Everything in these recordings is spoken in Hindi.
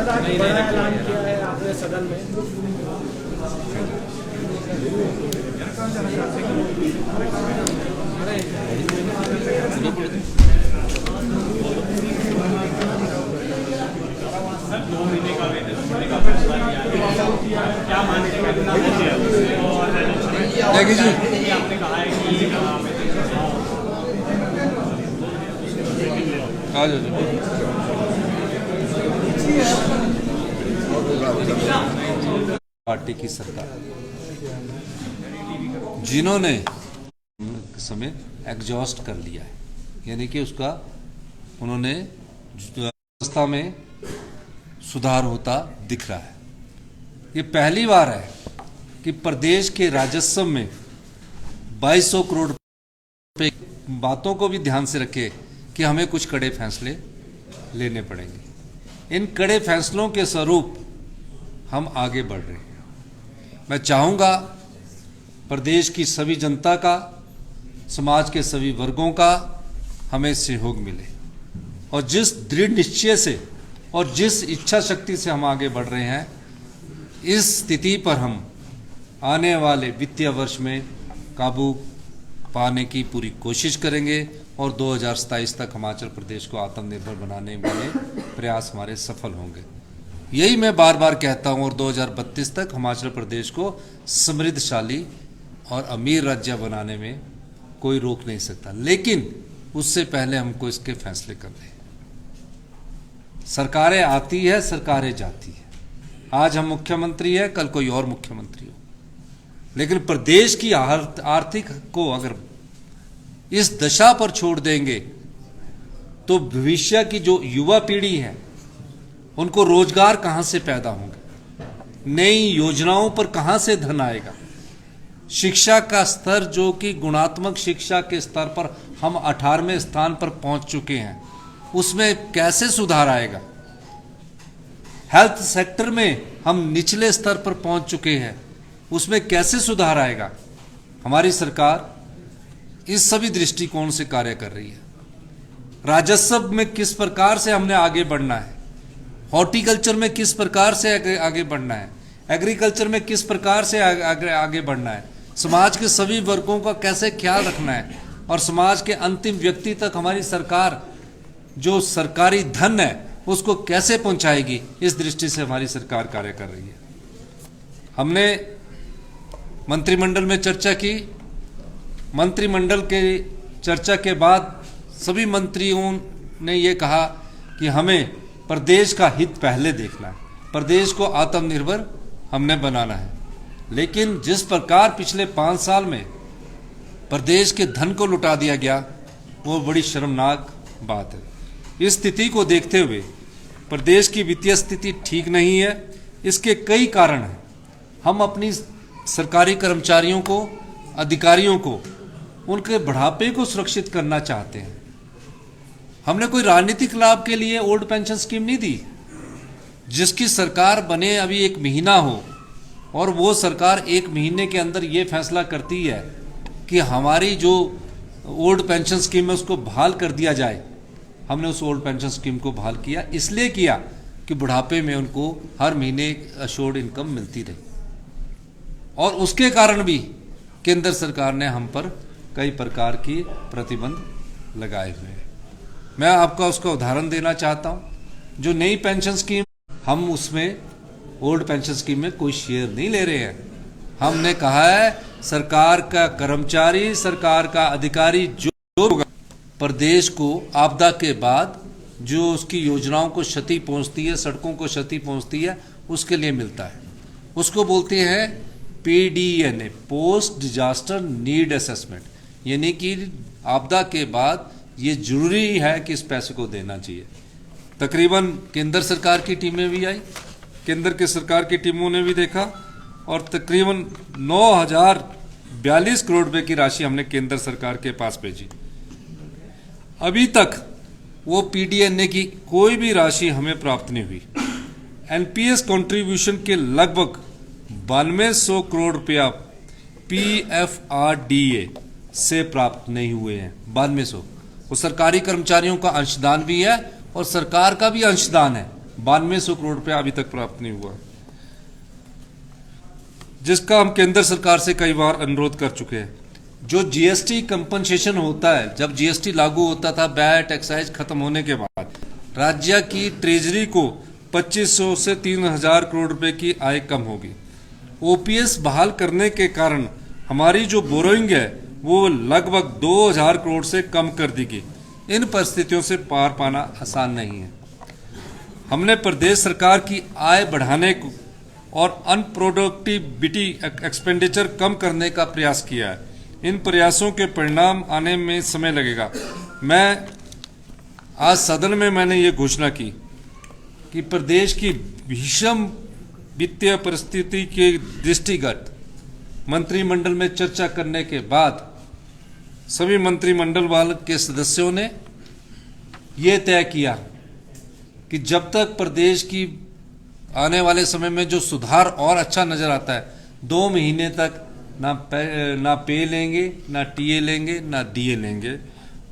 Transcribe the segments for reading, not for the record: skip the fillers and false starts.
बड़ा ऐलान किया है आपने सदन में। आपने कहा है कि पार्टी की सरकार जिन्होंने समय एग्जॉस्ट कर लिया है, यानी कि उसका उन्होंने व्यवस्था में सुधार होता दिख रहा है। ये पहली बार है कि प्रदेश के राजस्व में 2200 करोड़ रुपए बातों को भी ध्यान से रखे कि हमें कुछ कड़े फैसले लेने पड़ेंगे। इन कड़े फैसलों के स्वरूप हम आगे बढ़ रहे हैं। मैं चाहूँगा प्रदेश की सभी जनता का, समाज के सभी वर्गों का हमें सहयोग मिले और जिस दृढ़ निश्चय से और जिस इच्छा शक्ति से हम आगे बढ़ रहे हैं, इस स्थिति पर हम आने वाले वित्तीय वर्ष में काबू पाने की पूरी कोशिश करेंगे और 2027 तक हिमाचल प्रदेश को आत्मनिर्भर बनाने वाले प्रयास हमारे सफल होंगे। यही मैं बार बार कहता हूं और 2032 तक हिमाचल प्रदेश को समृद्धशाली और अमीर राज्य बनाने में कोई रोक नहीं सकता, लेकिन उससे पहले हमको इसके फैसले करने हैं। सरकारें आती है, सरकारें जाती है। आज हम मुख्यमंत्री है, कल कोई और मुख्यमंत्री हो, लेकिन प्रदेश की आर्थिक को अगर इस दशा पर छोड़ देंगे तो भविष्य की जो युवा पीढ़ी है उनको रोजगार कहां से पैदा होंगे, नई योजनाओं पर कहां से धन आएगा, शिक्षा का स्तर जो कि गुणात्मक शिक्षा के स्तर पर हम 18वें स्थान पर पहुंच चुके हैं, उसमें कैसे सुधार आएगा। हेल्थ सेक्टर में हम निचले स्तर पर पहुंच चुके हैं, उसमें कैसे सुधार आएगा। हमारी सरकार इस सभी दृष्टिकोण से कार्य कर रही है। राजस्व में किस प्रकार से हमने आगे बढ़ना है, हॉर्टिकल्चर में किस प्रकार से आगे बढ़ना है, एग्रीकल्चर में किस प्रकार से आगे बढ़ना है, समाज के सभी वर्गों का कैसे ख्याल रखना है और समाज के अंतिम व्यक्ति तक हमारी सरकार जो सरकारी धन है उसको कैसे पहुंचाएगी, इस दृष्टि से हमारी सरकार कार्य कर रही है। हमने मंत्रिमंडल में चर्चा की। मंत्रिमंडल के चर्चा के बाद सभी मंत्रियों ने ये कहा कि हमें प्रदेश का हित पहले देखना है, प्रदेश को आत्मनिर्भर हमने बनाना है। लेकिन जिस प्रकार पिछले 5 साल में प्रदेश के धन को लुटा दिया गया, वो बड़ी शर्मनाक बात है। इस स्थिति को देखते हुए प्रदेश की वित्तीय स्थिति ठीक नहीं है। इसके कई कारण हैं। हम अपनी सरकारी कर्मचारियों को, अधिकारियों को, उनके बढ़ापे को सुरक्षित करना चाहते हैं। हमने कोई राजनीतिक लाभ के लिए ओल्ड पेंशन स्कीम नहीं दी। जिसकी सरकार बने अभी 1 महीना हो और वो सरकार 1 महीने के अंदर ये फैसला करती है कि हमारी जो ओल्ड पेंशन स्कीम है उसको बहाल कर दिया जाए। हमने उस ओल्ड पेंशन स्कीम को बहाल किया, इसलिए किया कि बुढ़ापे में उनको हर महीने अश्योर्ड इनकम मिलती रही और उसके कारण भी केंद्र सरकार ने हम पर कई प्रकार की प्रतिबंध लगाए हुए हैं। मैं आपका उसका उदाहरण देना चाहता हूं। जो नई पेंशन स्कीम, हम उसमें ओल्ड पेंशन स्कीम में कोई शेयर नहीं ले रहे हैं। हमने कहा है सरकार का कर्मचारी, सरकार का अधिकारी जो प्रदेश को आपदा के बाद जो उसकी योजनाओं को क्षति पहुंचती है, सड़कों को क्षति पहुंचती है, उसके लिए मिलता है। उसको बोलते हैं PDNA, post disaster need assessment, यानी कि आपदा के बाद ये जरूरी है कि इस पैसे को देना चाहिए। तकरीबन केंद्र सरकार की टीमें भी आई, केंद्र के सरकार की टीमों ने भी देखा और तकरीबन 9,042 करोड़ रुपए की राशि हमने केंद्र सरकार के पास भेजी। अभी तक वो PDNA की कोई भी राशि हमें प्राप्त नहीं हुई। NPS कंट्रीब्यूशन के लगभग 9200 करोड़ रुपया PFRDA से प्राप्त नहीं हुए हैं। 9200 वो सरकारी कर्मचारियों का अंशदान भी है और सरकार का भी अंशदान है, 9200 करोड़ रुपया अभी तक प्राप्त नहीं हुआ, जिसका हम केंद्र सरकार से कई बार अनुरोध कर चुके हैं। जो जीएसटी कंपनसेशन होता है, जब जीएसटी लागू होता था वैट एक्साइज खत्म होने के बाद, राज्य की ट्रेजरी को 2500 से 3000 करोड़ रुपए की आय कम होगी। ओपीएस बहाल करने के कारण हमारी जो बोरोइंग है वो लगभग 2000 करोड़ से कम कर दी गई। इन परिस्थितियों से पार पाना आसान नहीं है। हमने प्रदेश सरकार की आय बढ़ाने को और अनप्रोडक्टिविटी एक्सपेंडिचर कम करने का प्रयास किया है। इन प्रयासों के परिणाम आने में समय लगेगा। मैं आज सदन में मैंने ये घोषणा की कि प्रदेश की भीषण वित्तीय परिस्थिति के दृष्टिगत मंत्रिमंडल में चर्चा करने के बाद सभी मंत्रिमंडल वाले के सदस्यों ने ये तय किया कि जब तक प्रदेश की आने वाले समय में जो सुधार और अच्छा नजर आता है, 2 महीने तक ना पे लेंगे, ना टीए लेंगे, ना डीए लेंगे।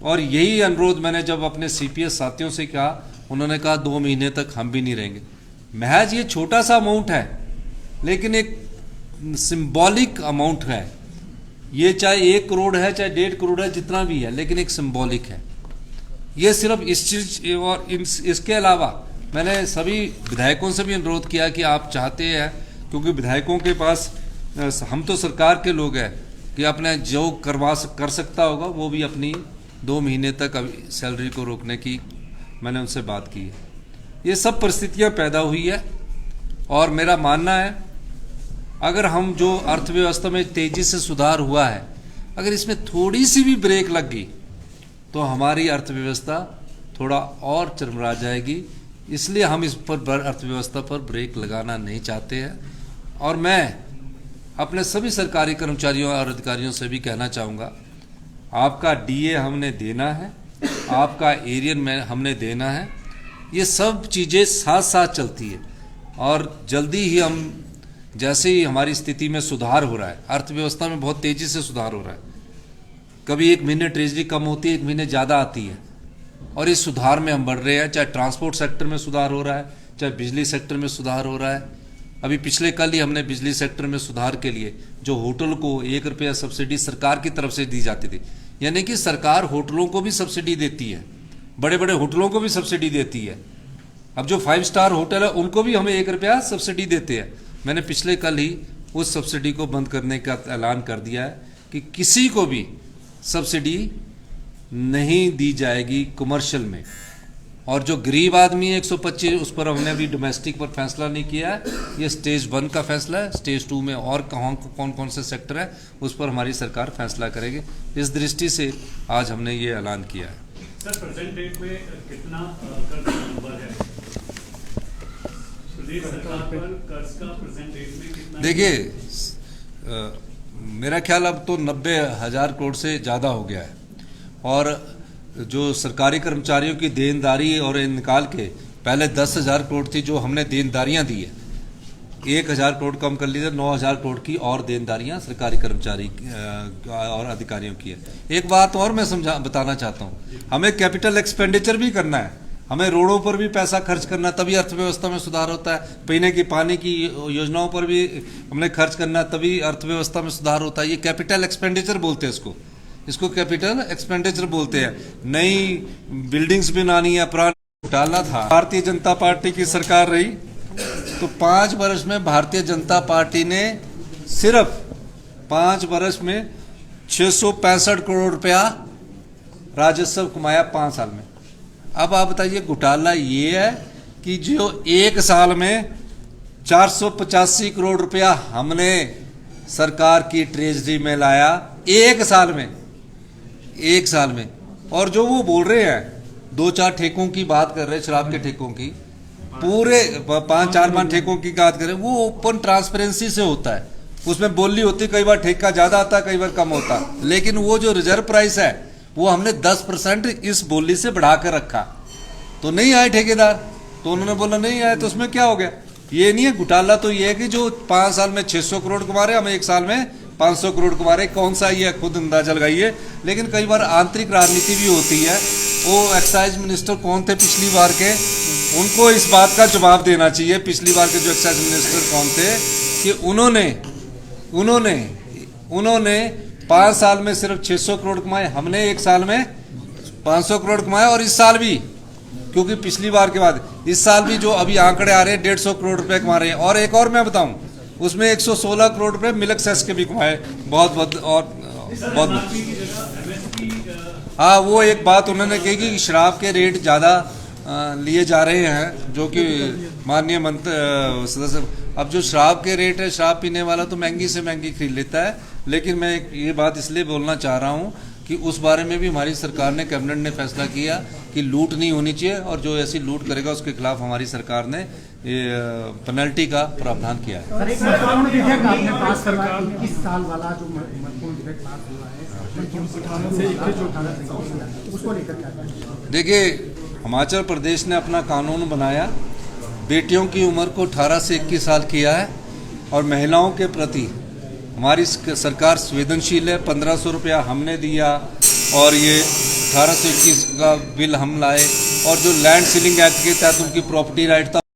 और यही अनुरोध मैंने जब अपने सीपीएस साथियों से कहा, उन्होंने कहा 2 महीने तक हम भी नहीं रहेंगे। महज ये छोटा सा अमाउंट है, लेकिन एक सिंबॉलिक अमाउंट है। ये चाहे 1 करोड़ है, चाहे 1.5 करोड़ है, जितना भी है, लेकिन एक सिंबॉलिक है। ये सिर्फ इस चीज और इसके अलावा मैंने सभी विधायकों से भी अनुरोध किया कि आप चाहते हैं, क्योंकि विधायकों के पास, हम तो सरकार के लोग हैं, कि अपने जो कर सकता होगा वो भी अपनी 2 महीने तक अभी सैलरी को रोकने की मैंने उनसे बात की है। ये सब परिस्थितियां पैदा हुई है और मेरा मानना है अगर हम जो अर्थव्यवस्था में तेजी से सुधार हुआ है, अगर इसमें थोड़ी सी भी ब्रेक लग गई तो हमारी अर्थव्यवस्था थोड़ा और चरमरा जाएगी। इसलिए हम इस पर अर्थव्यवस्था पर ब्रेक लगाना नहीं चाहते हैं। और मैं अपने सभी सरकारी कर्मचारियों और अधिकारियों से भी कहना चाहूँगा, आपका डीए हमने देना है, आपका एरियन में हमने देना है। ये सब चीज़ें साथ साथ चलती है और जल्दी ही हम, जैसे ही हमारी स्थिति में सुधार हो रहा है, अर्थव्यवस्था में बहुत तेज़ी से सुधार हो रहा है, कभी 1 महीने ट्रेजरी कम होती है, 1 महीने ज़्यादा आती है, और इस सुधार में हम बढ़ रहे हैं। चाहे ट्रांसपोर्ट सेक्टर में सुधार हो रहा है, चाहे बिजली सेक्टर में सुधार हो रहा है। अभी पिछले कल ही हमने बिजली सेक्टर में सुधार के लिए जो होटल को 1 रुपया सब्सिडी सरकार की तरफ से दी जाती थी, यानी कि सरकार होटलों को भी सब्सिडी देती है, बड़े बड़े होटलों को भी सब्सिडी देती है। अब जो 5 स्टार होटल है उनको भी हमें 1 रुपया सब्सिडी देते हैं। मैंने पिछले कल ही उस सब्सिडी को बंद करने का ऐलान कर दिया है कि किसी को भी सब्सिडी नहीं दी जाएगी कमर्शियल में। और जो गरीब आदमी है 125, उस पर हमने अभी डोमेस्टिक पर फैसला नहीं किया है, ये स्टेज 1 का फैसला है। स्टेज 2 में और कौन कौन से सेक्टर है उस पर हमारी सरकार फैसला करेगी। इस दृष्टि से आज हमने ये ऐलान किया है। सर, प्रेजेंट डेट में कितना कर्ज नंबर है प्रदेश सरकार पर? कर्ज का प्रेजेंट डेट में कितना? देखिए, मेरा ख्याल अब तो 90,000 करोड़ से ज़्यादा हो गया है। और जो सरकारी कर्मचारियों की देनदारी और निकाल के पहले 10,000 करोड़ थी जो हमने देनदारियां दी है, 1,000 करोड़ कम कर ली है, 9,000 करोड़ की और देनदारियां सरकारी कर्मचारी और अधिकारियों की है। एक बात और मैं बताना चाहता हूं, हमें कैपिटल एक्सपेंडिचर भी करना है, हमें रोडों पर भी पैसा खर्च करना, तभी अर्थव्यवस्था में सुधार होता है। पीने की पानी की योजनाओं पर भी हमने खर्च करना, तभी अर्थव्यवस्था में सुधार होता है। ये कैपिटल एक्सपेंडिचर बोलते हैं इसको कैपिटल एक्सपेंडिचर बोलते हैं। नई बिल्डिंग्स बनानी है, पुरानी डालना था। भारतीय जनता पार्टी की सरकार रही तो 5 वर्ष में भारतीय जनता पार्टी ने सिर्फ 5 वर्ष में 665 करोड़ रुपया राजस्व कमाया 5 साल में। अब आप बताइए, घोटाला ये है कि जो 1 साल में 485 करोड़ रुपया हमने सरकार की ट्रेजरी में लाया, 1 साल में, 1 साल में। और जो वो बोल रहे हैं 2-4 ठेकों की बात कर रहे हैं, शराब के ठेकों की, पूरे 5-4 ठेकों की बात कर रहे हैं, वो ओपन ट्रांसपेरेंसी से होता है, उसमें बोली होती है। कई बार ठेका ज्यादा आता है, कई बार कम होता है, लेकिन वो जो रिजर्व प्राइस है वो हमने 10% इस बोली से बढ़ा कर रखा। तो नहीं आए ठेकेदार, तो उन्होंने बोला नहीं आए, तो उसमें क्या हो गया? ये नहीं है घोटाला, तो ये है कि जो 5 साल में 600 करोड़ कमा रहे, हम 1 साल में 500 करोड़ कमा रहे। कौन सा ये खुद अंदाजा लगाइए। लेकिन कई बार आंतरिक राजनीति भी होती है। वो एक्साइज मिनिस्टर कौन थे पिछली बार के, उनको इस बात का जवाब देना चाहिए, पिछली बार के जो एक्साइज मिनिस्टर कौन थे, कि उन्होंने 5 साल में सिर्फ 600 करोड़ कमाए, हमने 1 साल में 500 करोड़ कमाए, और इस साल भी, क्योंकि पिछली बार के बाद इस साल भी जो अभी आंकड़े आ रहे हैं 150 करोड़ रुपए कमा रहे हैं। और एक और मैं बताऊं, उसमें 116 करोड़ रुपए मिल्क सेस के भी कमाए, बहुत हाँ, वो एक बात उन्होंने कही कि शराब के रेट ज़्यादा लिए जा रहे हैं, जो कि माननीय मंत्री सदस्य, अब जो शराब के रेट है, शराब पीने वाला तो महंगी से महंगी खरीद लेता है, लेकिन मैं ये बात इसलिए बोलना चाह रहा हूँ कि उस बारे में भी हमारी सरकार ने, कैबिनेट ने फैसला किया कि लूट नहीं होनी चाहिए, और जो ऐसी लूट करेगा उसके खिलाफ हमारी सरकार ने पेनल्टी का प्रावधान किया है। सर, एक महत्वपूर्ण विधेयक आपने पास करवाया, 21 साल वाला जो महत्वपूर्ण विधेयक पास हुआ है, उसको लेकर क्या कहेंगे? देखिए, हिमाचल प्रदेश ने अपना कानून बनाया, बेटियों की उम्र को 18 से 21 साल किया है, और महिलाओं के प्रति हमारी सरकार संवेदनशील है। 1500 रुपया हमने दिया, और ये 18 से 21 का बिल हम लाए, और जो लैंड सीलिंग एक्ट के तहत उनकी प्रॉपर्टी राइट था